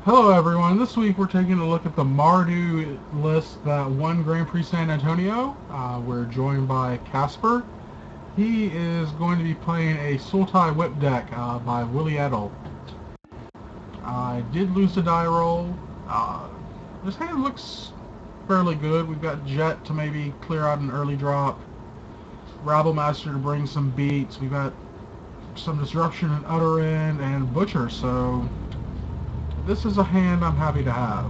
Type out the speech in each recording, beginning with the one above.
Hello everyone, this week we're taking a look at the Mardu list that won Grand Prix San Antonio. We're joined by Casper. He is going to be playing a Sultai Whip deck by Willie Edel. I did lose the die roll. This hand looks fairly good. We've got Jet to maybe clear out an early drop, Rabble Master to bring some beats. We've got some Disruption and Utter End and Butcher, so this is a hand I'm happy to have.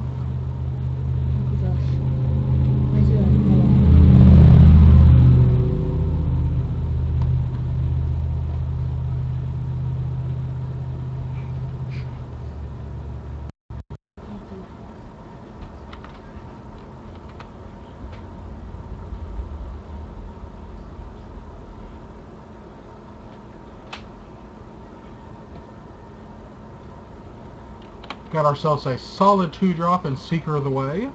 Got ourselves a solid 2-drop in Seeker of the Way.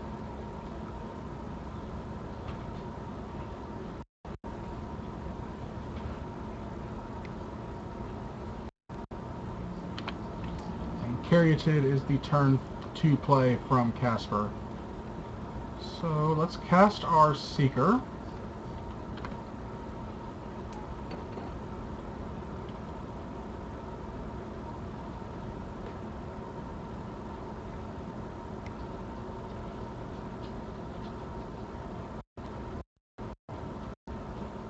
And Caryatid is the turn 2 play from Casper. So let's cast our Seeker.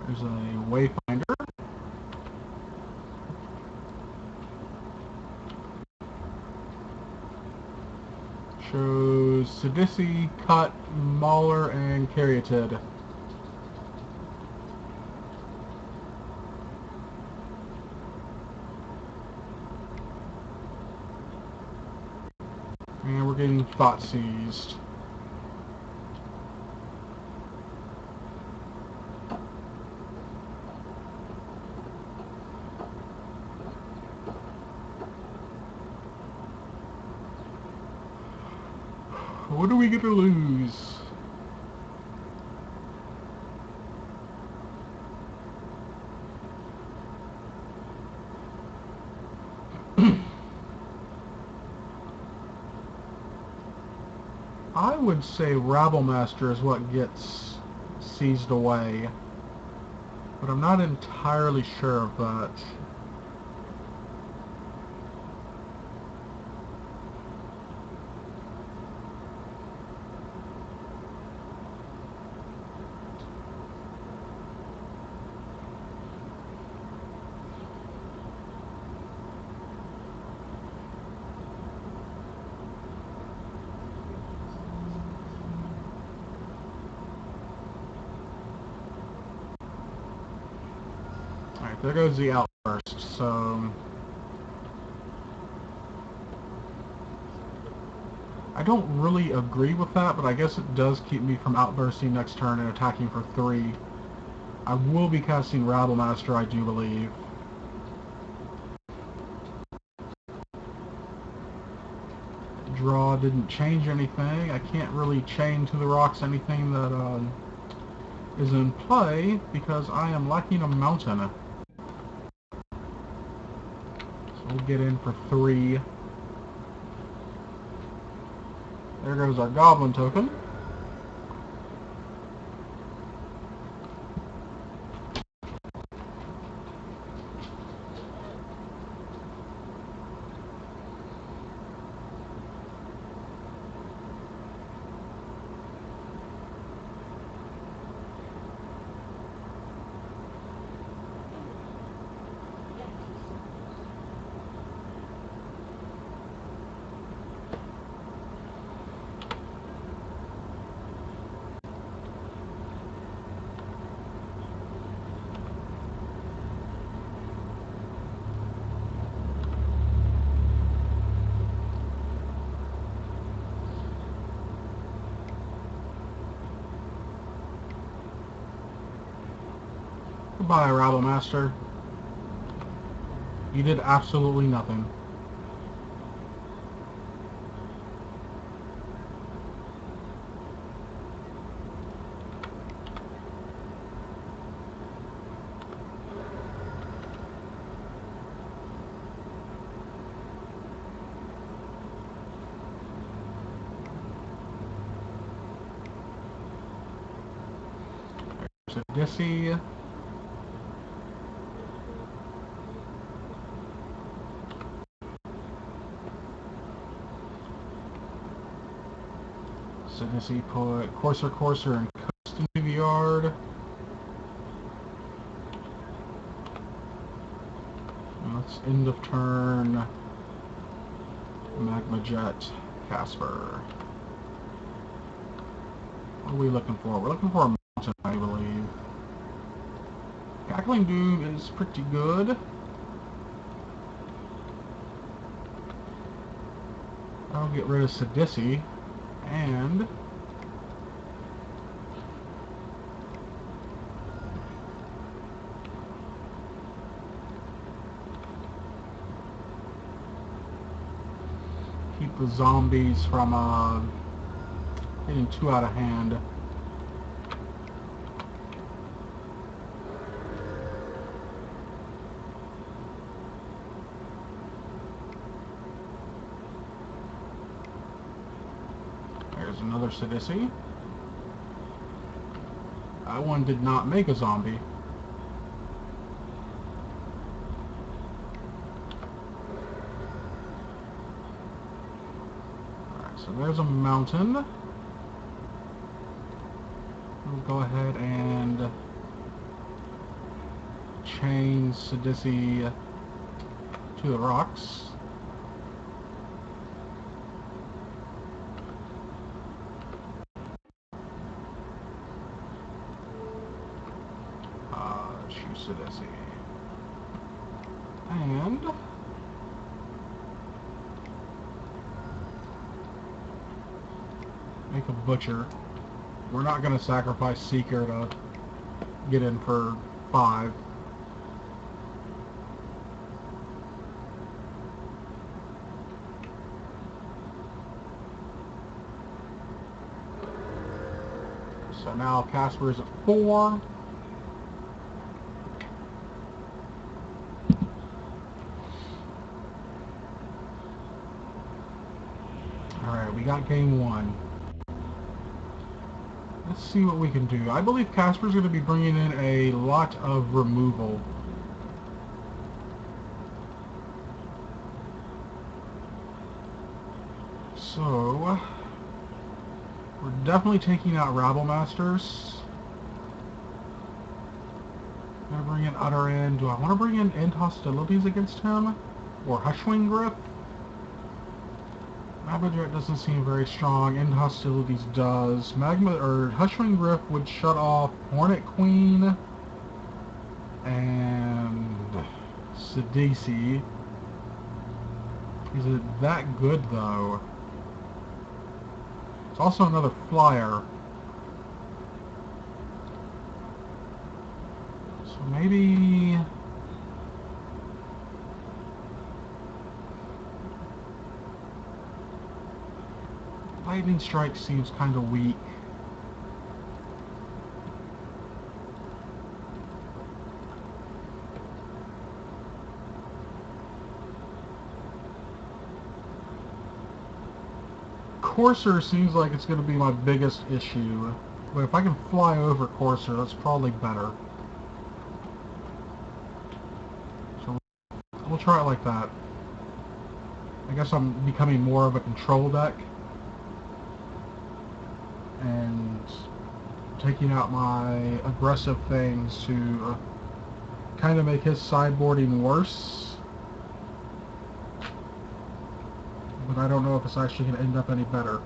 There's a Wayfinder. Shows Sidisi, Cut, Mauler, and Caryatid. And we're getting Thought Seized. What are we going to lose? I would say Rabble Master is what gets seized away, but I'm not entirely sure of that. Alright, there goes the Outburst, so I don't really agree with that, but I guess it does keep me from outbursting next turn and attacking for 3. I will be casting Rabble Master, I do believe. Draw didn't change anything. I can't really chain to the rocks anything that is in play because I am lacking a mountain. So we'll get in for 3. There goes our Goblin token. Goodbye, Rabble Master. You did absolutely nothing. Sidisi. Sidisi put Courser, and Coast into the yard. And that's end of turn. Magma Jet, Casper. What are we looking for? We're looking for a mountain, I believe. Cackling Doom is pretty good. I'll get rid of Sidisi and keep the zombies from getting too out of hand. There's another Sidisi. That one did not make a zombie. Alright, so there's a mountain. We'll go ahead and chain Sidisi to the rocks. Shoot Sidisi. And make a butcher. We're not going to sacrifice Seeker to get in for 5. So now Casper is at 4. Alright, we got game 1. Let's see what we can do. I believe Casper's going to be bringing in a lot of removal. So, we're definitely taking out Rabble Masters. I'm going to bring in Utter End. Do I want to bring in End Hostilities against him? Or Hushwing Grip? Magma Jet doesn't seem very strong. End Hostilities does. Hushwing Grip would shut off Hornet Queen and Sidisi. Is it that good though? It's also another flyer. So maybe Lightning Strike seems kind of weak. Courser seems like it's going to be my biggest issue. But if I can fly over Courser, that's probably better. So we'll try it like that. I guess I'm becoming more of a control deck. And taking out my aggressive things to kind of make his sideboarding worse. But I don't know if it's actually going to end up any better.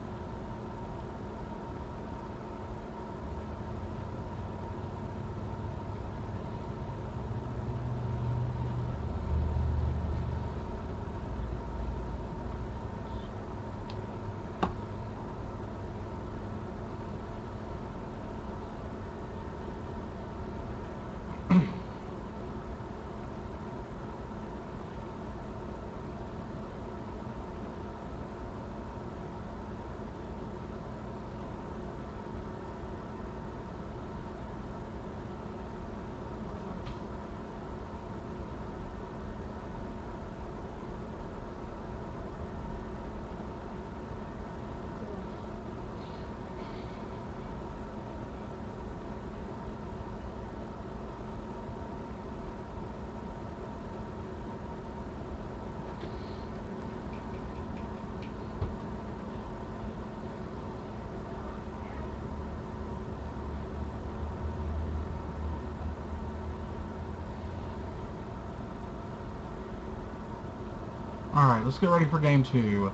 Alright, let's get ready for game 2.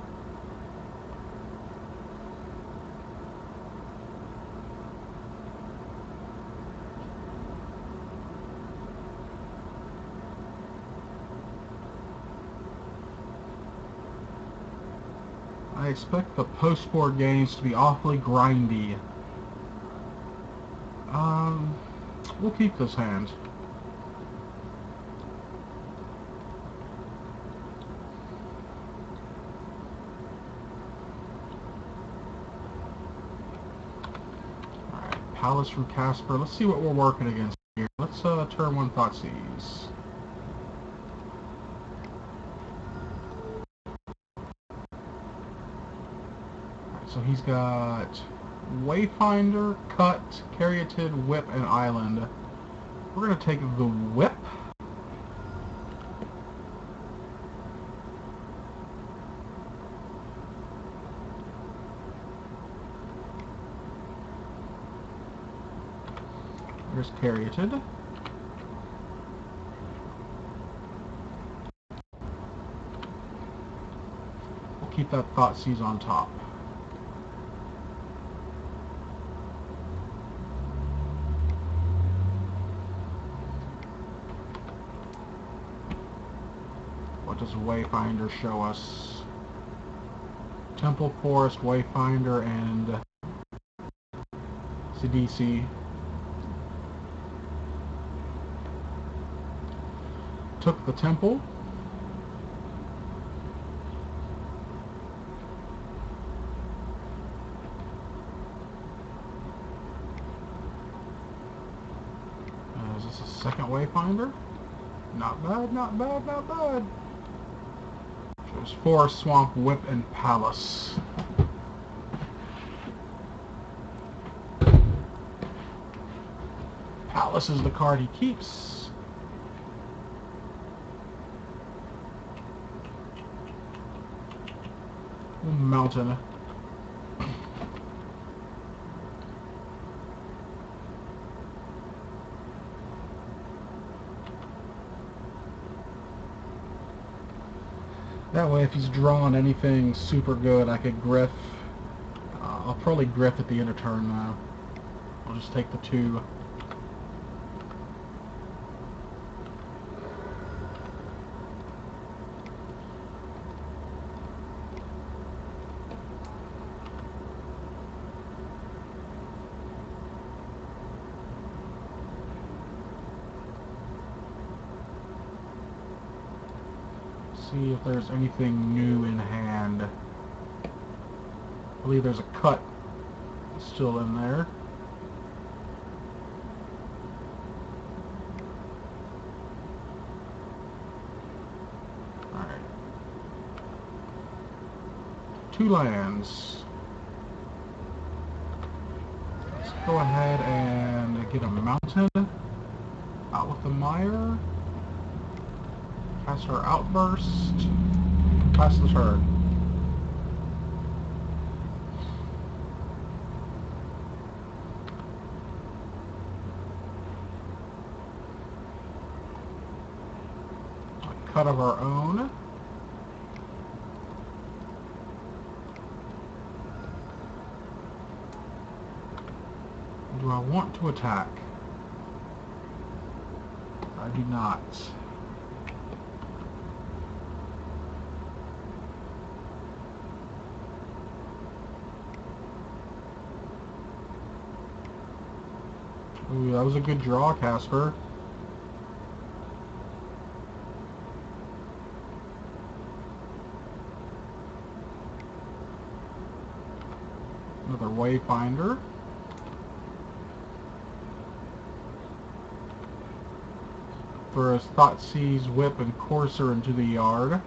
I expect the post-board games to be awfully grindy. We'll keep this hand. Alright, Palace from Casper. Let's see what we're working against here. Let's turn 1 Thoughtseize. So he's got Wayfinder, Cut, Caryatid, Whip, and Island. We're going to take the Whip. There's Caryatid. We'll keep that Thoughtseize on top. What does Wayfinder show us? Temple Forest, Wayfinder, and Sidisi. Took the Temple. Is this a second Wayfinder? Not bad, not bad, not bad. Shows Forest, Swamp, Whip, and Palace. Palace is the card he keeps. Mountain. That way, if he's drawn anything super good, I could Griff. I'll probably Griff at the end of turn now. I'll just take the 2. See if there's anything new in hand. I believe there's a Cut still in there. Alright. 2 lands. Let's go ahead and get a mountain. Out with the Mire. Cast our Outburst. Pass the turn. A Cut of our own. Do I want to attack? I do not. Ooh, that was a good draw, Casper. Another Wayfinder. Throws Thoughtseize, Whip, and Courser into the yard.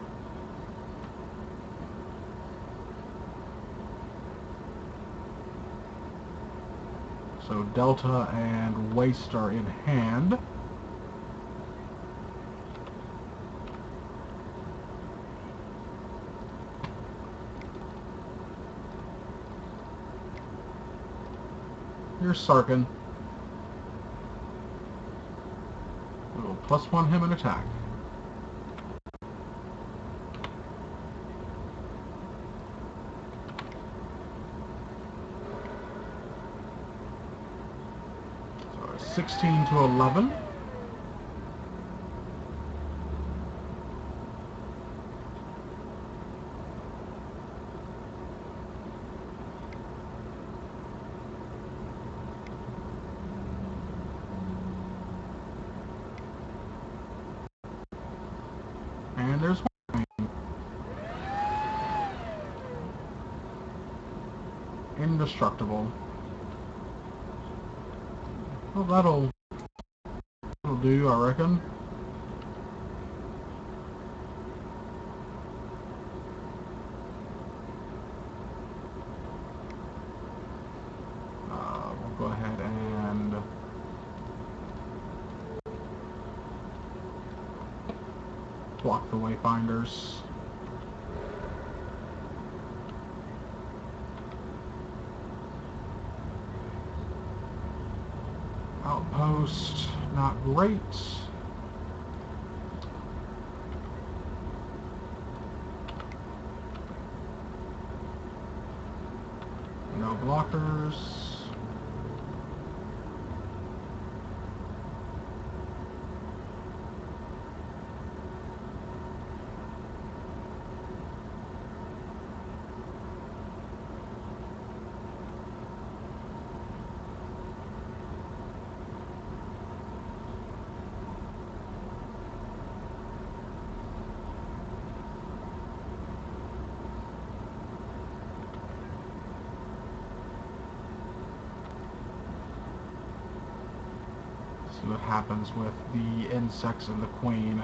So Delta and Waste are in hand. Here's Sarkin. We will +1 him in attack. 16 to 11. And there's one. Indestructible. Well, that'll do, I reckon. We'll go ahead and block the wayfinders. Outpost, not great. No blockers. See what happens with the insects and the queen.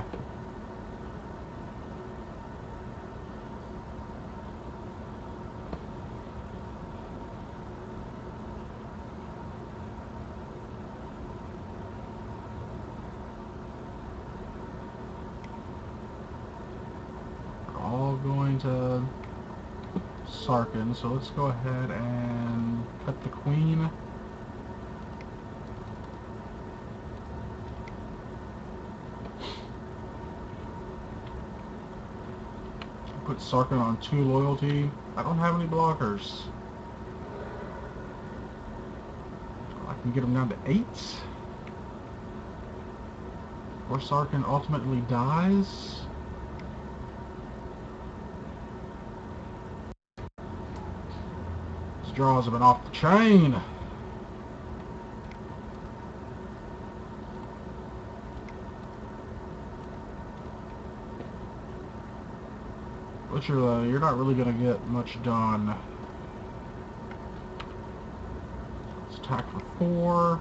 We're all going to Sarkin, so let's go ahead and cut the queen. Put Sarkin on 2 loyalty. I don't have any blockers. I can get him down to 8. Or Sarkin ultimately dies. His draws have been off the chain. Butcher, you're not really going to get much done. Let's attack for 4.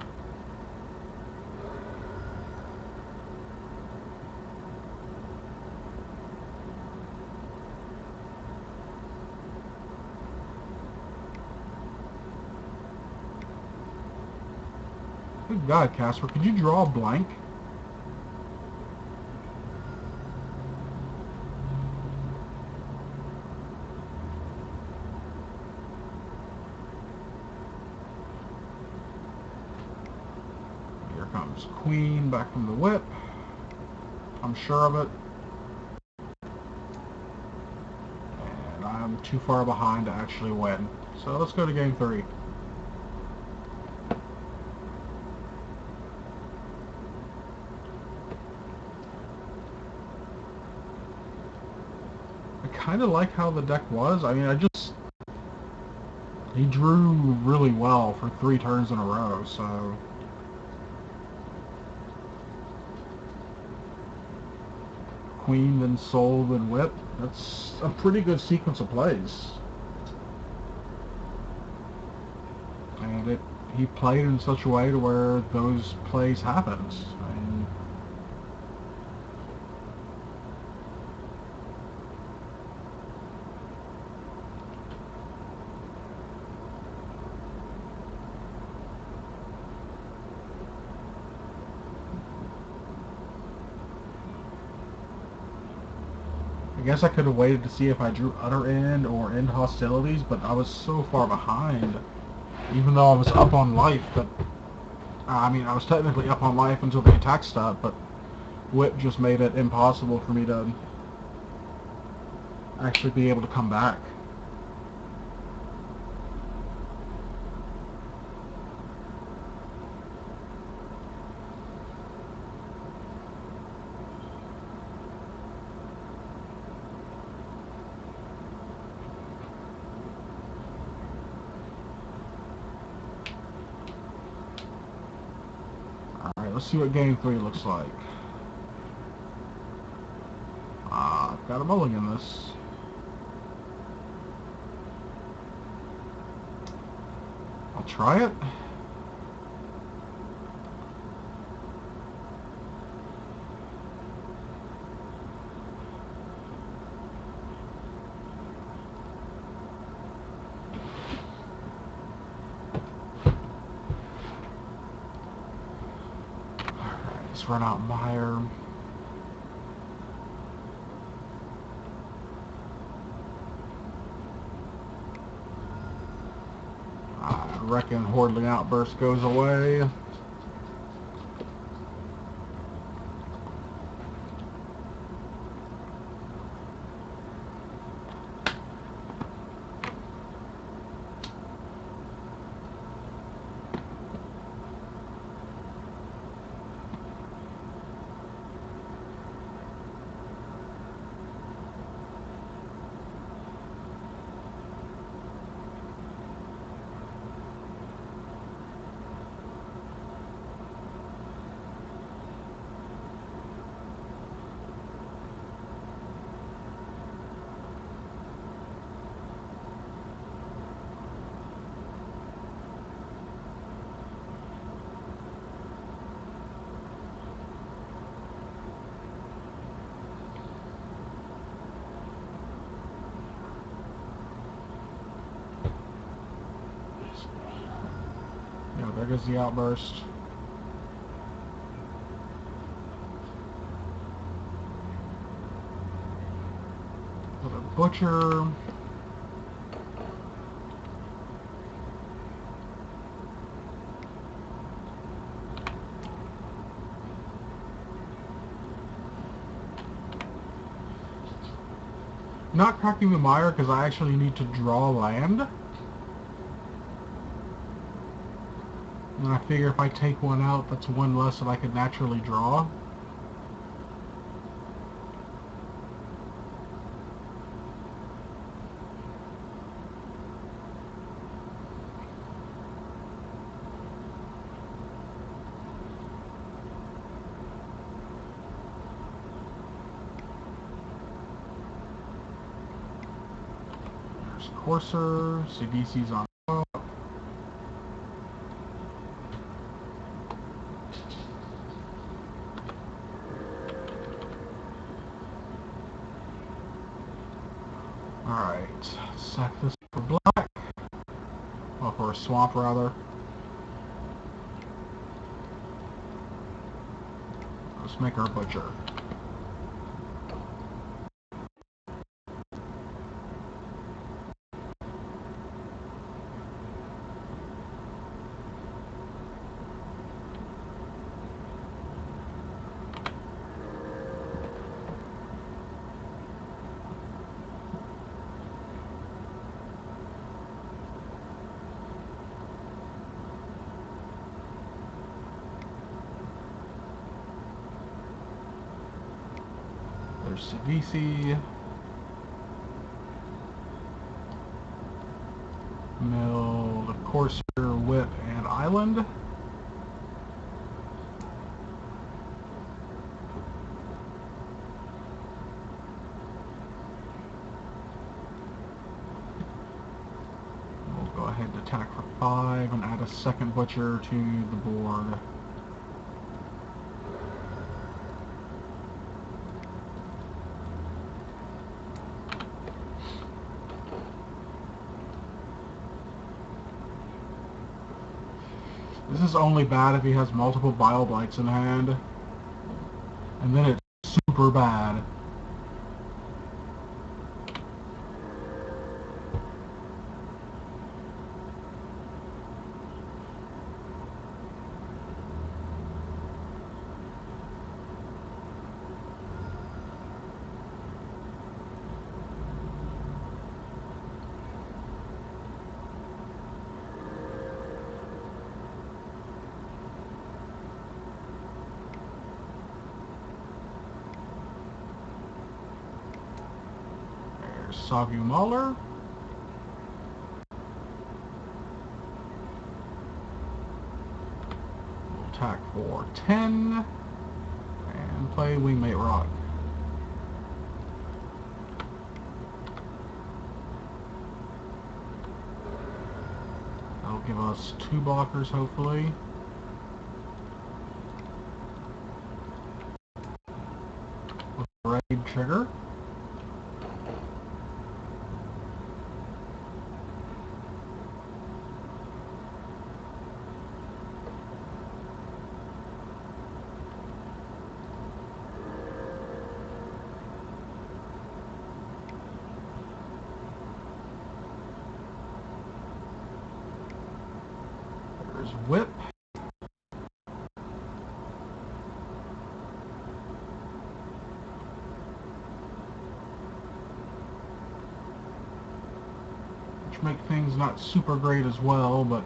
Good God, Casper, could you draw a blank? Here comes Queen back from the whip. I'm sure of it. And I'm too far behind to actually win. So let's go to game 3. I kind of like how the deck was. I mean, he drew really well for 3 turns in a row, so Queen, then Soul, then Whip. That's a pretty good sequence of plays. And he played in such a way to where those plays happened. I mean, I guess I could have waited to see if I drew Utter End or End Hostilities, but I was so far behind, even though I was up on life. But I mean, I was technically up on life until the attack stopped, but Whip just made it impossible for me to actually be able to come back. let's see what game 3 looks like. I've got a mulligan this. I'll try it. Alright, let's run out Meyer. I reckon Hordling Outburst goes away. Yeah, there goes the outburst. Another butcher. Not cracking the mire because I actually need to draw land. And I figure if I take one out, that's one less that I could naturally draw. There's Courser, Sidisi's on top. Alright, sack this for black. Well, for a swamp, rather. Let's make our butcher. There's Sidisi. Mill, the Courser, Whip, and Island. We'll go ahead and attack for 5 and add a second butcher to the board. This is only bad if he has multiple Bile Blights in hand. And then it's super bad. There's Sagu Mauler. We'll attack for 10 and play Wingmate Rock. That'll give us 2 blockers, hopefully. With Raid trigger. There's Whip. Which make things not super great as well, but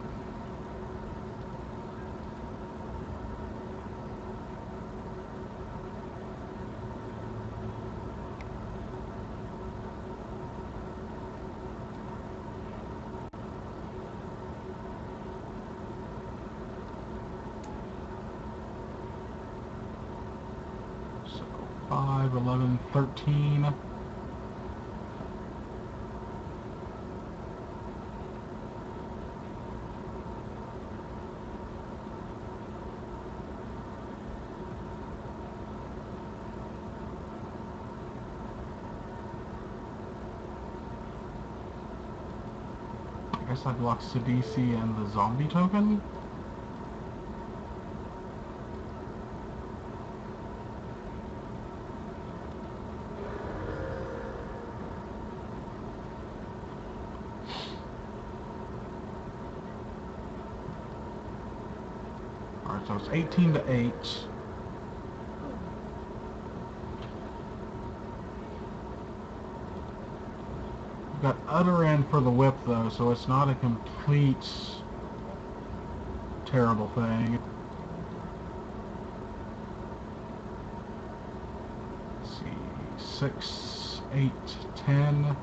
so 5, 11, 13. I guess I block Sidisi and the zombie token. Alright, so it's 18 to 8. Got Utter End for the whip though, so it's not a complete terrible thing. Let's see, 6, 8, 10.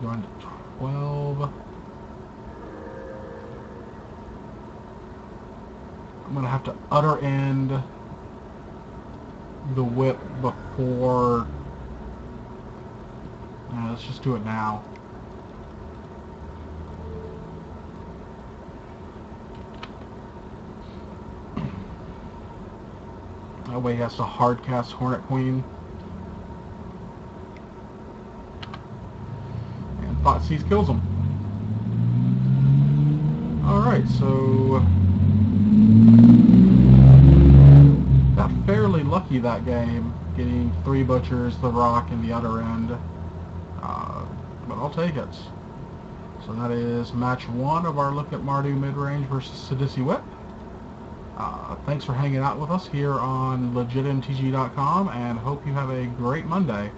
Going to 12. I'm gonna have to Utter End the whip before. Let's just do it now. That way he has to hardcast Hornet Queen. And Thoughtseize kills him. Alright, so got fairly lucky that game, getting 3 Butchers, the Rock, and the Utter End. But I'll take it. So that is match 1 of our look at Mardu Midrange versus Sidisi Whip. Thanks for hanging out with us here on legitmtg.com, and hope you have a great Monday.